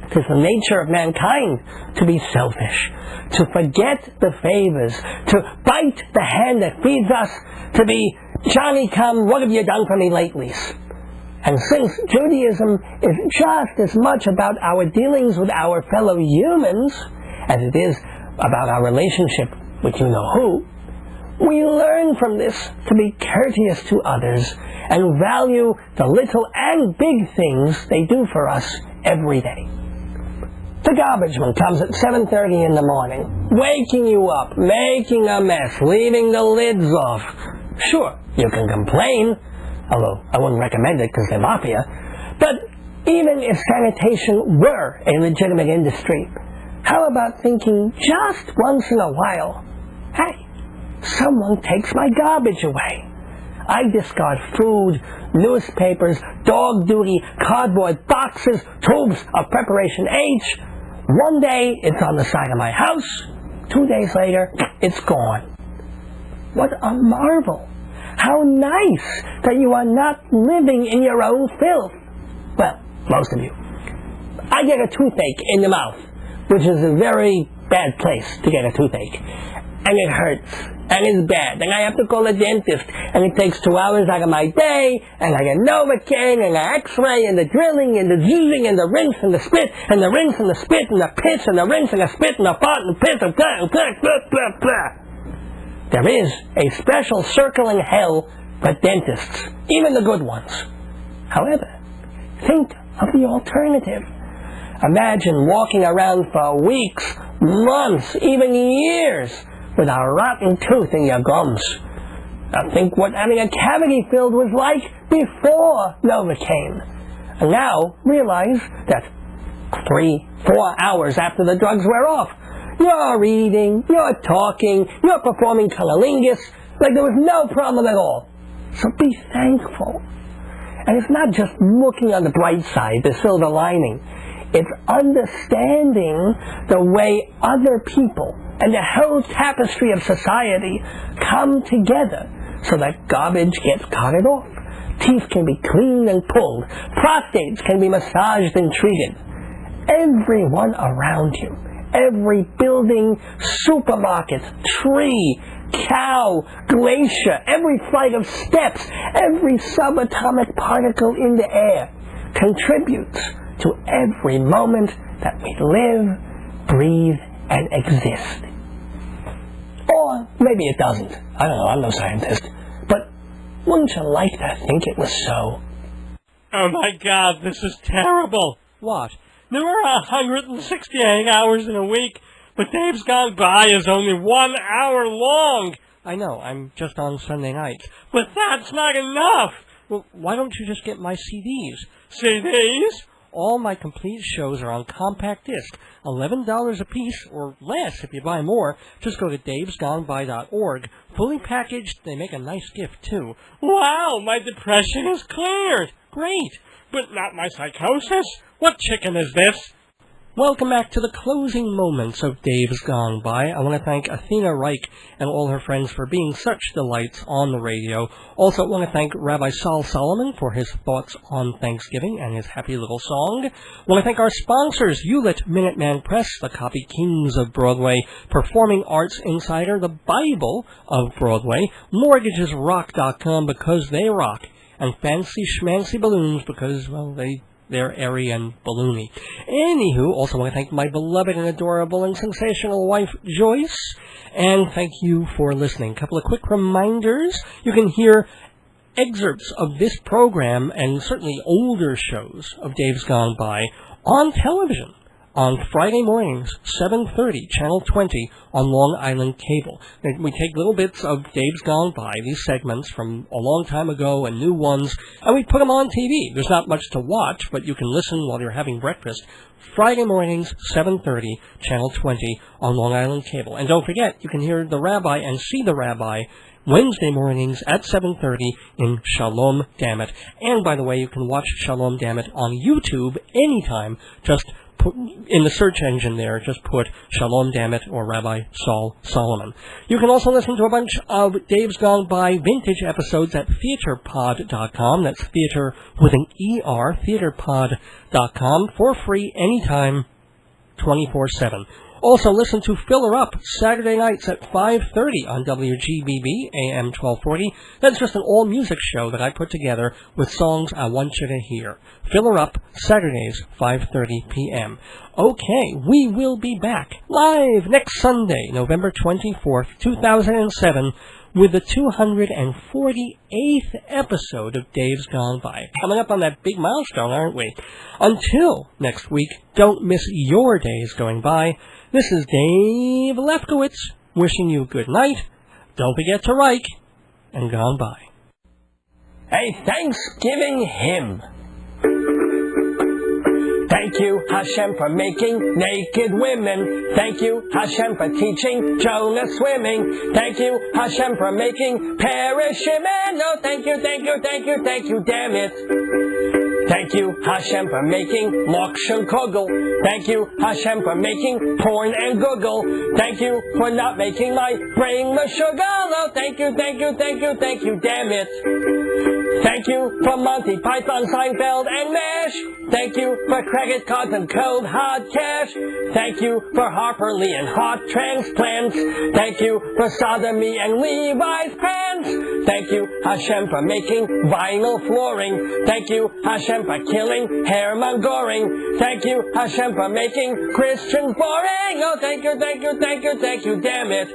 it is the nature of mankind to be selfish, to forget the favors, to bite the hand that feeds us, to be, Johnny come, what have you done for me lately? And since Judaism is just as much about our dealings with our fellow humans as it is about our relationship with you-know-who, we learn from this to be courteous to others and value the little and big things they do for us every day. The garbage man comes at 7:30 in the morning, waking you up, making a mess, leaving the lids off. Sure, you can complain, although I wouldn't recommend it because they're mafia. But even if sanitation were a legitimate industry, how about thinking just once in a while, hey, someone takes my garbage away. I discard food, newspapers, dog duty, cardboard boxes, tubes of preparation H. One day it's on the side of my house. 2 days later, it's gone. What a marvel. How nice that you are not living in your own filth. Well, most of you. I get a toothache in the mouth, which is a very bad place to get a toothache. And it hurts, and it's bad, and I have to call a dentist, and it takes 2 hours out of my day, and I get Novocaine, and the X-ray, and the drilling, and the zoozing, and the rinse, and the spit, and the rinse, and the spit, and the piss, and the rinse, and the spit, and the fart, and the piss, and blah, blah, blah, blah, blah. There is a special circling hell for dentists, even the good ones. However, think of the alternative. Imagine walking around for weeks, months, even years, with a rotten tooth in your gums. Now think what having a cavity filled was like before Novocaine. And now realize that 3-4 hours after the drugs wear off, you're eating, you're talking, you're performing cunnilingus like there was no problem at all. So be thankful. And it's not just looking on the bright side, the silver lining. It's understanding the way other people and the whole tapestry of society come together so that garbage gets carted off, teeth can be cleaned and pulled, prostates can be massaged and treated. Everyone around you, every building, supermarket, tree, cow, glacier, every flight of steps, every subatomic particle in the air contributes to every moment that we live, breathe, and exist. Or maybe it doesn't. I don't know, I'm no scientist. But wouldn't you like to think it was so? Oh my God, this is terrible. What? There are 168 hours in a week, but Dave's Gone By is only 1 hour long. I know, I'm just on Sunday nights. But that's not enough. Well, why don't you just get my CDs? CDs? All my complete shows are on compact disc, $11 a piece, or less if you buy more. Just go to davesgoneby.org. Fully packaged, they make a nice gift, too. Wow, my depression is cleared. Great. But not my psychosis. What chicken is this? Welcome back to the closing moments of Dave's Gone By. I want to thank Athena Reich and all her friends for being such delights on the radio. Also, I want to thank Rabbi Sol Solomon for his thoughts on Thanksgiving and his happy little song. I want to thank our sponsors, Hewlett Minuteman Press, the Copy Kings of Broadway, Performing Arts Insider, the Bible of Broadway, MortgagesRock.com because they rock, and Fancy Schmancy Balloons because, well, they're airy and balloony. Anywho, also want to thank my beloved and adorable and sensational wife, Joyce, and thank you for listening. A couple of quick reminders. You can hear excerpts of this program and certainly older shows of Dave's Gone By on television on Friday mornings, 7:30, Channel 20 on Long Island Cable. We take little bits of Dave's Gone By, these segments from a long time ago and new ones, and we put them on TV. There's not much to watch, but you can listen while you're having breakfast. Friday mornings, 7:30, Channel 20 on Long Island Cable. And don't forget, you can hear the Rabbi and see the Rabbi Wednesday mornings at 7:30 in Shalom Dammit. And by the way, you can watch Shalom Dammit on YouTube anytime. Just put in the search engine there, just put Shalom Dammit or Rabbi Sol Solomon. You can also listen to a bunch of Dave's Gone By vintage episodes at theaterpod.com. That's theater with an E-R, theaterpod.com, for free anytime, 24/7. Also, listen to Fill Her Up Saturday nights at 5:30 on WGBB-AM 1240. That's just an all-music show that I put together with songs I want you to hear. Fill Her Up Saturdays, 5:30 p.m. Okay, we will be back live next Sunday, November 24th, 2007, with the 248th episode of Dave's Gone By. Coming up on that big milestone, aren't we? Until next week, don't miss your days going by. This is Dave Lefkowitz wishing you good night. Don't forget to Reich and Gone By. A Thanksgiving hymn. Thank you, Hashem, for making naked women. Thank you, Hashem, for teaching Jonah swimming. Thank you, Hashem, for making perishing men. No, thank you, damn it. Thank you, Hashem, for making Moksha Kugel. Thank you, Hashem, for making porn and Google. Thank you for not making my brain mashugal. No, thank you, damn it. Thank you for Monty Python, Seinfeld, and MASH. Thank you for credit cards and cold hard cash. Thank you for Harper Lee and heart transplants. Thank you for sodomy and Levi's pants. Thank you, Hashem, for making vinyl flooring. Thank you, Hashem, for killing Hermann Goring. Thank you, Hashem, for making Christians boring. Oh, thank you, damn it.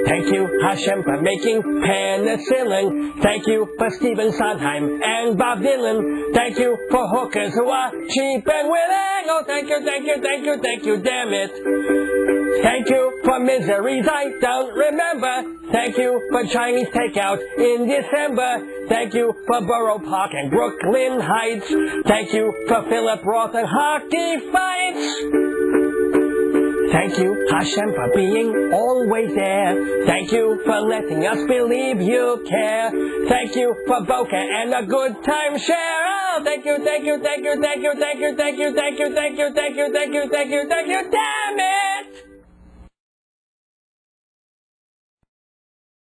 Thank you, Hashem, for making penicillin. Thank you for Stephen Sondheim and Bob Dylan. Thank you for hookers who are cheap and willing. Oh, thank you, damn it. Thank you for miseries I don't remember. Thank you for Chinese takeout in December. Thank you for Borough Park and Brooklyn Heights. Thank you for Philip Roth and hockey fights. Thank you, Hashem, for being always there. Thank you for letting us believe you care. Thank you for Boca and a good time share. Oh, thank Damn it!